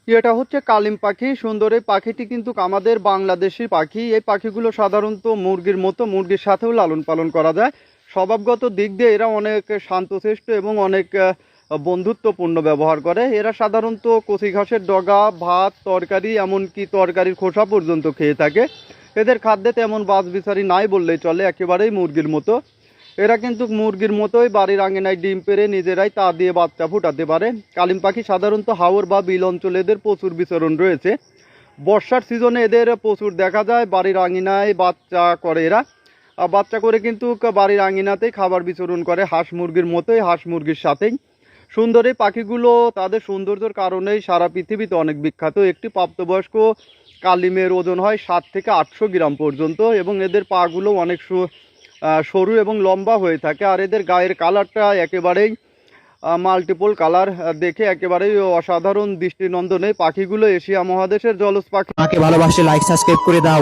এটা হচ্ছে কালিম পাখি। সুন্দর এই পাখিটি কিন্তু আমাদের বাংলাদেশি পাখি। এই পাখিগুলো সাধারণত মুরগির মতো, মুরগির সাথেও লালন পালন করা যায়। স্বভাবগত দিক দিয়ে এরা অনেক শান্তশিষ্ট এবং অনেক বন্ধুত্বপূর্ণ ব্যবহার করে। এরা সাধারণত কচি ঘাসের ডগা, ভাত, তরকারি, এমনকি তরকারির খোসা পর্যন্ত খেয়ে থাকে। এদের খাদ্যে তেমন বাছবিচারি নাই বললেই চলে, একেবারেই মুরগির মতো। এরা কিন্তু মুরগির মতোই বাড়ির আঙিনায় ডিম পেড়ে নিজেরাই তা দিয়ে বাচ্চা ফুটাতে পারে। কালিম পাখি সাধারণত হাওর বা বিল অঞ্চলে এদের প্রচুর বিচরণ রয়েছে। বর্ষার সিজনে এদের প্রচুর দেখা যায়। বাড়ির আঙিনায় বাচ্চা করে এরা। বাচ্চা করে কিন্তু বাড়ির আঙিনাতেই খাবার বিচরণ করে, হাঁস মুরগির মতোই, হাঁস মুরগির সাথেই। সুন্দর এই পাখিগুলো তাদের সৌন্দর্যের কারণেই সারা পৃথিবীতে অনেক বিখ্যাত। একটি প্রাপ্তবয়স্ক কালিমের ওজন হয় 7 থেকে 800 গ্রাম পর্যন্ত এবং এদের পাগুলো অনেক সরু এবং লম্বা হয়ে থাকে। আর এদের গায়ের কালারটা একেবারেই মাল্টিপল কালার, দেখে একেবারেই অসাধারণ দৃষ্টিনন্দন। এই পাখিগুলো এশিয়া মহাদেশের জলজ পাখি। আমাকে ভালোবাসে লাইক সাবস্ক্রাইব করে দাও।